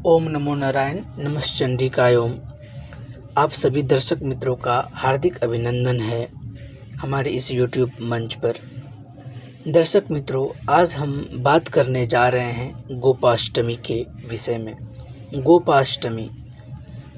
ओम नमो नारायण नमश्चंडिकाय ओम। आप सभी दर्शक मित्रों का हार्दिक अभिनंदन है हमारे इस YouTube मंच पर। दर्शक मित्रों, आज हम बात करने जा रहे हैं गोपाष्टमी के विषय में। गोपाष्टमी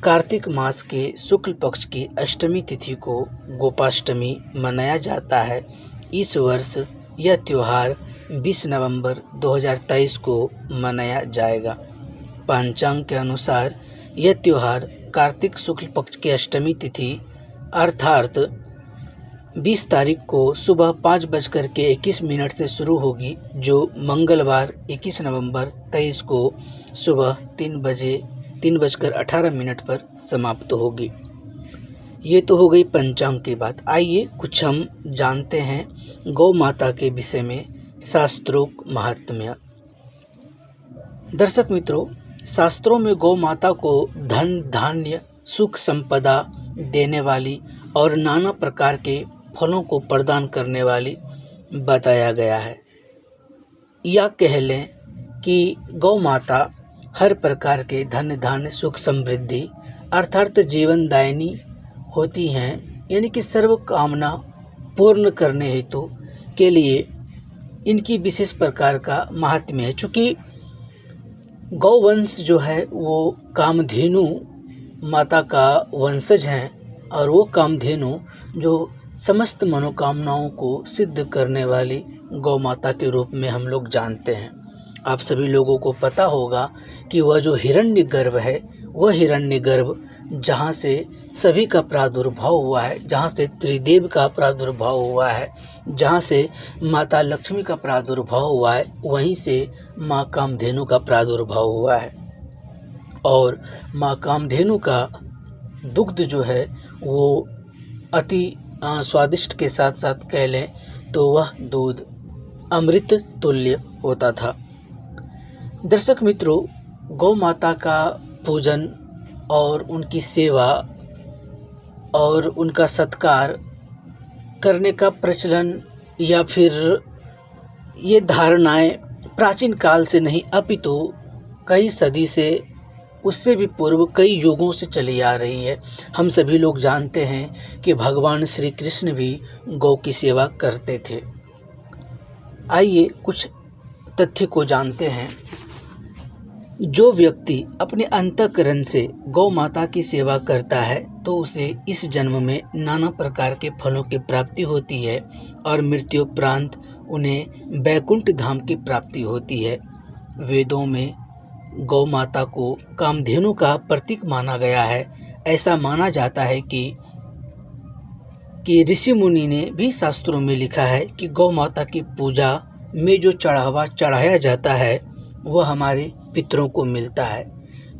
कार्तिक मास के शुक्ल पक्ष की अष्टमी तिथि को गोपाष्टमी मनाया जाता है। इस वर्ष यह त्यौहार 20 नवंबर 2023 को मनाया जाएगा। पंचांग के अनुसार यह त्यौहार कार्तिक शुक्ल पक्ष की अष्टमी तिथि अर्थात 20 तारीख को सुबह 5:21 से शुरू होगी, जो मंगलवार 21 नवंबर 23 को सुबह 3:18 पर समाप्त होगी। ये तो हो गई पंचांग की बात। आइए कुछ हम जानते हैं गौ माता के विषय में शास्त्रोक्त महात्म्य। दर्शक मित्रों, शास्त्रों में गौ माता को धन धान्य सुख संपदा देने वाली और नाना प्रकार के फलों को प्रदान करने वाली बताया गया है। या कह लें कि गौ माता हर प्रकार के धन धान्य सुख समृद्धि अर्थात जीवनदायिनी होती हैं, यानी कि सर्व कामना पूर्ण करने हेतु के लिए इनकी विशेष प्रकार का महात्म्य है। चूँकि गौवंश जो है वो कामधेनु माता का वंशज हैं और वो कामधेनु जो समस्त मनोकामनाओं को सिद्ध करने वाली गौ माता के रूप में हम लोग जानते हैं। आप सभी लोगों को पता होगा कि वह जो हिरण्यगर्भ है, वह हिरण्यगर्भ जहाँ से सभी का प्रादुर्भाव हुआ है, जहाँ से त्रिदेव का प्रादुर्भाव हुआ है, जहाँ से माता लक्ष्मी का प्रादुर्भाव हुआ है, वहीं से माँ कामधेनु का प्रादुर्भाव हुआ है। और माँ कामधेनु का दुग्ध जो है वो अति स्वादिष्ट के साथ साथ कह लें तो वह दूध अमृत तुल्य होता था। दर्शक मित्रों, गौ माता का पूजन और उनकी सेवा और उनका सत्कार करने का प्रचलन या फिर ये धारणाएं प्राचीन काल से नहीं अपितु कई सदी से, उससे भी पूर्व कई युगों से चली आ रही है। हम सभी लोग जानते हैं कि भगवान श्री कृष्ण भी गौ की सेवा करते थे। आइए कुछ तथ्य को जानते हैं। जो व्यक्ति अपने अंतःकरण से गौ माता की सेवा करता है तो उसे इस जन्म में नाना प्रकार के फलों की प्राप्ति होती है और मृत्युपरांत उन्हें वैकुंठ धाम की प्राप्ति होती है। वेदों में गौ माता को कामधेनु का प्रतीक माना गया है। ऐसा माना जाता है कि ऋषि मुनि ने भी शास्त्रों में लिखा है कि गौ माता की पूजा में जो चढ़ावा चढ़ाया जाता है वह हमारे पितरों को मिलता है।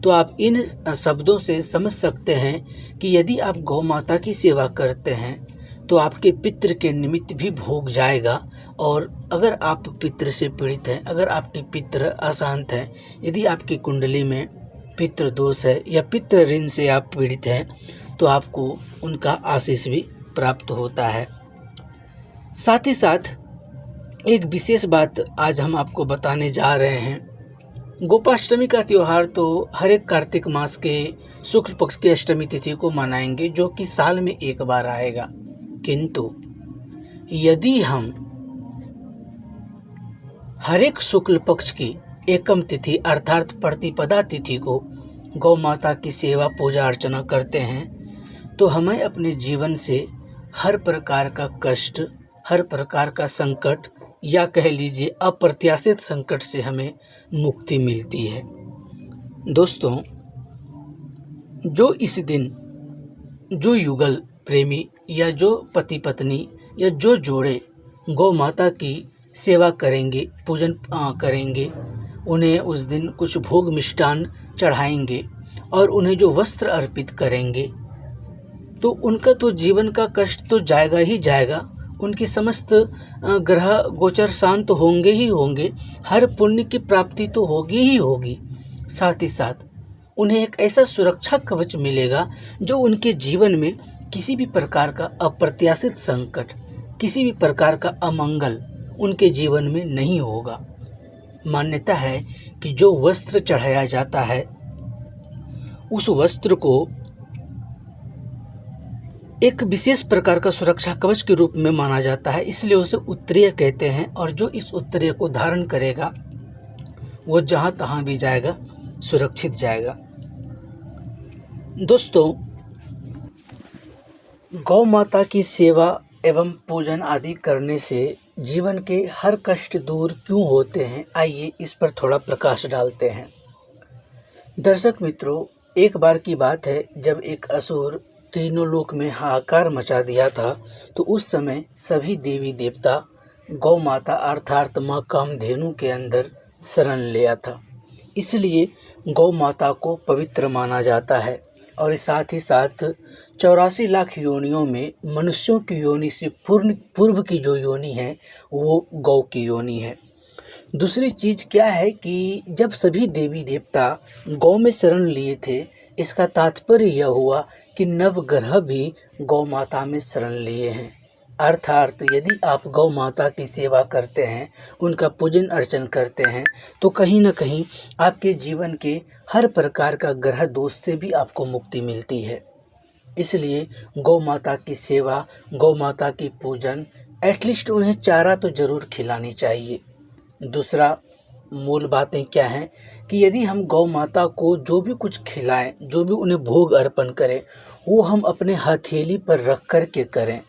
तो आप इन शब्दों से समझ सकते हैं कि यदि आप गौ माता की सेवा करते हैं तो आपके पितृ के निमित्त भी भोग जाएगा। और अगर आप पितृ से पीड़ित हैं, अगर आपके पितृ अशांत हैं, यदि आपकी कुंडली में पितृ दोष है या पितृ ऋण से आप पीड़ित हैं तो आपको उनका आशीष भी प्राप्त होता है। साथ ही साथ एक विशेष बात आज हम आपको बताने जा रहे हैं। गोपाष्टमी का त्यौहार तो हर एक कार्तिक मास के शुक्ल पक्ष की अष्टमी तिथि को मनाएंगे, जो कि साल में एक बार आएगा। किंतु यदि हम हर एक शुक्ल पक्ष की एकम तिथि अर्थात प्रतिपदा तिथि को गौ माता की सेवा पूजा अर्चना करते हैं तो हमें अपने जीवन से हर प्रकार का कष्ट, हर प्रकार का संकट या कह लीजिए अप्रत्याशित संकट से हमें मुक्ति मिलती है। दोस्तों, जो इस दिन जो युगल प्रेमी या जो पति पत्नी या जो जोड़े गौ माता की सेवा करेंगे, पूजन करेंगे, उन्हें उस दिन कुछ भोग मिष्टान चढ़ाएंगे और उन्हें जो वस्त्र अर्पित करेंगे तो उनका तो जीवन का कष्ट तो जाएगा ही जाएगा। उनकी समस्त ग्रह गोचर शांत होंगे ही होंगे, हर पुण्य की प्राप्ति तो होगी ही होगी। साथ ही साथ उन्हें एक ऐसा सुरक्षा कवच मिलेगा जो उनके जीवन में किसी भी प्रकार का अप्रत्याशित संकट, किसी भी प्रकार का अमंगल उनके जीवन में नहीं होगा। मान्यता है कि जो वस्त्र चढ़ाया जाता है उस वस्त्र को एक विशेष प्रकार का सुरक्षा कवच के रूप में माना जाता है, इसलिए उसे उत्तरीय कहते हैं। और जो इस उत्तरीय को धारण करेगा वो जहाँ तहाँ भी जाएगा सुरक्षित जाएगा। दोस्तों, गौ माता की सेवा एवं पूजन आदि करने से जीवन के हर कष्ट दूर क्यों होते हैं, आइए इस पर थोड़ा प्रकाश डालते हैं। दर्शक मित्रों, एक बार की बात है जब एक असुर तीनों लोक में हाहाकार मचा दिया था, तो उस समय सभी देवी देवता गौ माता अर्थात माँ कामधेनु के अंदर शरण लिया था। इसलिए गौ माता को पवित्र माना जाता है और साथ ही साथ 84 लाख योनियों में मनुष्यों की योनि से पूर्व की जो योनि है वो गौ की योनि है। दूसरी चीज़ क्या है कि जब सभी देवी देवता गौ में शरण लिए थे, इसका तात्पर्य यह हुआ कि नवग्रह भी गौ माता में शरण लिए हैं। अर्थात यदि आप गौ माता की सेवा करते हैं, उनका पूजन अर्चन करते हैं, तो कहीं ना कहीं आपके जीवन के हर प्रकार का ग्रह दोष से भी आपको मुक्ति मिलती है। इसलिए गौ माता की सेवा, गौ माता की पूजन, एटलीस्ट उन्हें चारा तो ज़रूर खिलानी चाहिए। दूसरा मूल बातें क्या हैं कि यदि हम गौ माता को जो भी कुछ खिलाएं, जो भी उन्हें भोग अर्पण करें, वो हम अपने हथेली पर रख कर के करें।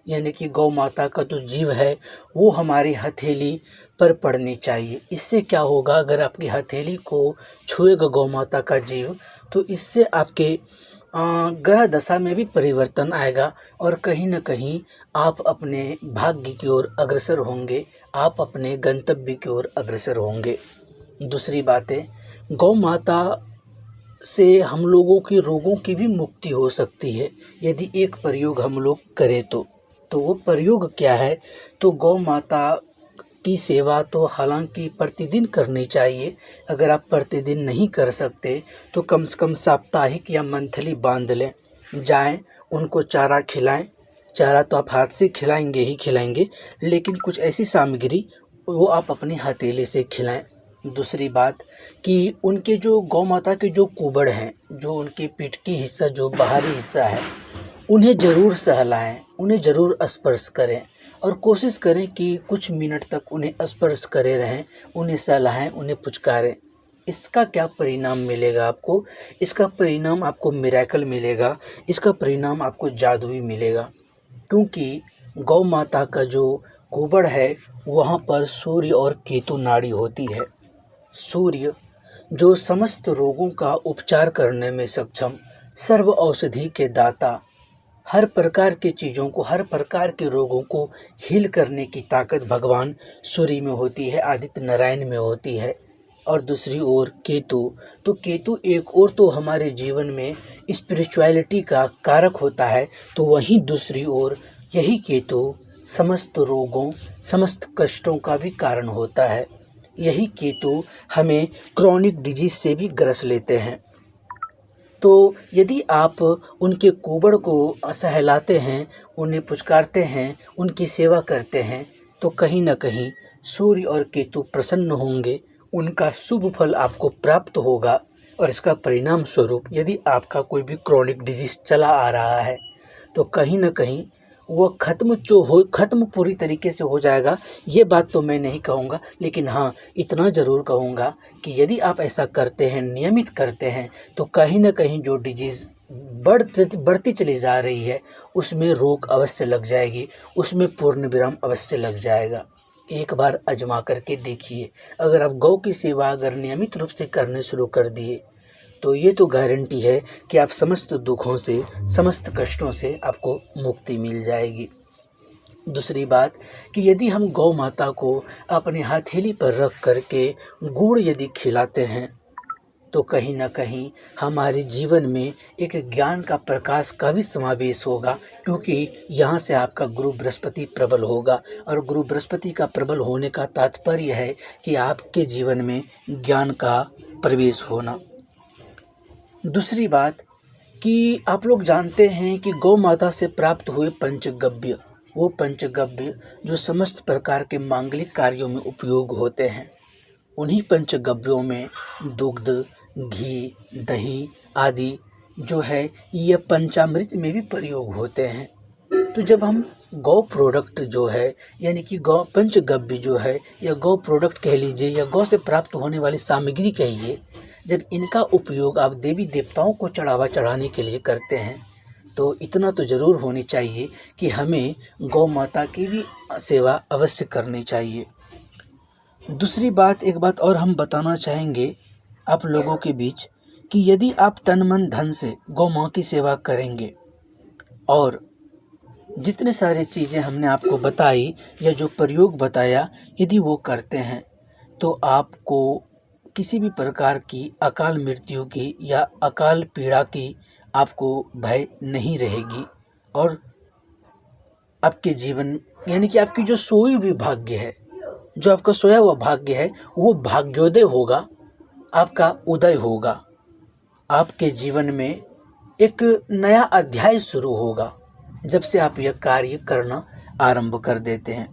यानी कि गौ माता का जो जीव है वो हमारी हथेली पर पड़नी चाहिए। इससे क्या होगा, अगर आपकी हथेली को छुएगा गौ माता का जीव, तो इससे आपके ग्रह दशा में भी परिवर्तन आएगा और कहीं ना कहीं आप अपने भाग्य की ओर अग्रसर होंगे, आप अपने गंतव्य की ओर अग्रसर होंगे। दूसरी बात है, गौ माता से हम लोगों की रोगों की भी मुक्ति हो सकती है यदि एक प्रयोग हम लोग करें तो वो प्रयोग क्या है, तो गौ माता की सेवा तो हालांकि प्रतिदिन करनी चाहिए। अगर आप प्रतिदिन नहीं कर सकते तो कम से कम साप्ताहिक या मंथली बांध लें, जाएं उनको चारा खिलाएं। चारा तो आप हाथ से खिलाएंगे ही खिलाएंगे, लेकिन कुछ ऐसी सामग्री वो आप अपनी हथेली से खिलाएं। दूसरी बात कि उनके जो गौ माता के जो कुबड़ हैं, जो उनके पीठ की हिस्सा, जो बाहरी हिस्सा है, उन्हें ज़रूर सहलाएं, उन्हें ज़रूर स्पर्श करें और कोशिश करें कि कुछ मिनट तक उन्हें स्पर्श करे रहें, उन्हें सहलाएं, उन्हें पुचकारें। इसका क्या परिणाम मिलेगा आपको? इसका परिणाम आपको मिरेकल मिलेगा, इसका परिणाम आपको जादुई मिलेगा। क्योंकि गौ माता का जो कुबड़ है वहाँ पर सूर्य और केतु नाड़ी होती है। सूर्य जो समस्त रोगों का उपचार करने में सक्षम, सर्व औषधि के दाता, हर प्रकार की चीज़ों को, हर प्रकार के रोगों को हील करने की ताकत भगवान सूर्य में होती है, आदित्य नारायण में होती है। और दूसरी ओर केतु, तो केतु एक और तो हमारे जीवन में स्पिरिचुअलिटी का कारक होता है, तो वहीं दूसरी ओर यही केतु समस्त रोगों, समस्त कष्टों का भी कारण होता है। यही केतु हमें क्रॉनिक डिजीज से भी ग्रस लेते हैं। तो यदि आप उनके कुबड़ को सहलाते हैं, उन्हें पुचकारते हैं, उनकी सेवा करते हैं, तो कहीं ना कहीं सूर्य और केतु प्रसन्न होंगे, उनका शुभ फल आपको प्राप्त होगा। और इसका परिणाम स्वरूप यदि आपका कोई भी क्रॉनिक डिजीज चला आ रहा है तो कहीं ना कहीं वो ख़त्म पूरी तरीके से हो जाएगा। ये बात तो मैं नहीं कहूँगा, लेकिन हाँ इतना ज़रूर कहूँगा कि यदि आप ऐसा करते हैं, नियमित करते हैं, तो कहीं ना कहीं जो डिजीज़ बढ़ती चली जा रही है उसमें रोक अवश्य लग जाएगी, उसमें पूर्ण विराम अवश्य लग जाएगा। एक बार आजमा करके देखिए। अगर आप गौ की सेवा अगर नियमित रूप से करने शुरू कर दिए तो ये तो गारंटी है कि आप समस्त दुखों से, समस्त कष्टों से आपको मुक्ति मिल जाएगी। दूसरी बात कि यदि हम गौ माता को अपनी हथेली पर रख करके गुड़ यदि खिलाते हैं तो कहीं ना कहीं हमारे जीवन में एक ज्ञान का प्रकाश का भी समावेश होगा, क्योंकि यहाँ से आपका गुरु बृहस्पति प्रबल होगा और गुरु बृहस्पति का प्रबल होने का तात्पर्य है कि आपके जीवन में ज्ञान का प्रवेश होना। दूसरी बात कि आप लोग जानते हैं कि गौ माता से प्राप्त हुए पंचगव्य, वो पंचगव्य जो समस्त प्रकार के मांगलिक कार्यों में उपयोग होते हैं, उन्हीं पंचगव्यों में दुग्ध, घी, दही, आदि जो है ये पंचामृत में भी प्रयोग होते हैं। तो जब हम गौ प्रोडक्ट जो है यानी कि गौ पंचगव्य जो है या गौ प्रोडक्ट कह लीजिए या गौ से प्राप्त होने वाली सामग्री कहिए, जब इनका उपयोग आप देवी देवताओं को चढ़ावा चढ़ाने के लिए करते हैं तो इतना तो ज़रूर होनी चाहिए कि हमें गौ माता की भी सेवा अवश्य करनी चाहिए। दूसरी बात, एक बात और हम बताना चाहेंगे आप लोगों के बीच कि यदि आप तन मन धन से गौ माँ की सेवा करेंगे और जितने सारे चीज़ें हमने आपको बताई या जो प्रयोग बताया यदि वो करते हैं तो आपको किसी भी प्रकार की अकाल मृत्यु की या अकाल पीड़ा की आपको भय नहीं रहेगी और आपके जीवन यानी कि आपकी जो सोई हुई भाग्य है, जो आपका सोया हुआ भाग्य है वो भाग्योदय होगा, आपका उदय होगा। आपके जीवन में एक नया अध्याय शुरू होगा जब से आप यह कार्य करना आरंभ कर देते हैं।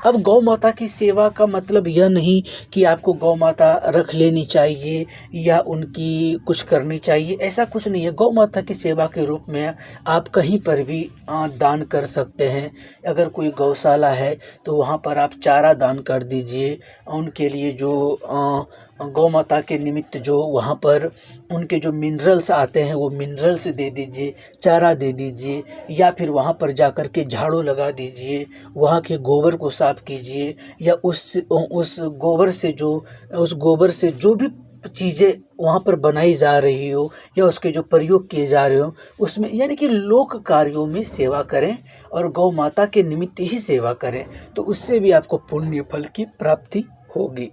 अब गौ माता की सेवा का मतलब यह नहीं कि आपको गौ माता रख लेनी चाहिए या उनकी कुछ करनी चाहिए, ऐसा कुछ नहीं है। गौ माता की सेवा के रूप में आप कहीं पर भी दान कर सकते हैं। अगर कोई गौशाला है तो वहाँ पर आप चारा दान कर दीजिए, उनके लिए जो गौ माता के निमित्त जो वहाँ पर उनके जो मिनरल्स आते हैं वो मिनरल्स दे दीजिए, चारा दे दीजिए या फिर वहाँ पर जाकर के झाड़ू लगा दीजिए, वहाँ के गोबर को साफ कीजिए या उस गोबर से जो भी चीज़ें वहाँ पर बनाई जा रही हो या उसके जो प्रयोग किए जा रहे हो उसमें यानी कि लोक कार्यों में सेवा करें और गौ माता के निमित्त ही सेवा करें तो उससे भी आपको पुण्य फल की प्राप्ति होगी।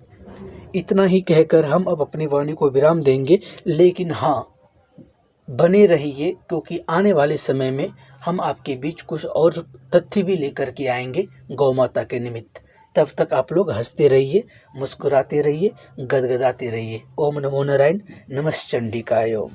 इतना ही कहकर हम अब अपनी वाणी को विराम देंगे, लेकिन हाँ बने रहिए क्योंकि आने वाले समय में हम आपके बीच कुछ और तथ्य भी लेकर के आएंगे गौ माता के निमित्त। तब तक आप लोग हंसते रहिए, मुस्कुराते रहिए, गदगदाते रहिए। ओम नमो नारायण, नमः चंडिकाय ओम।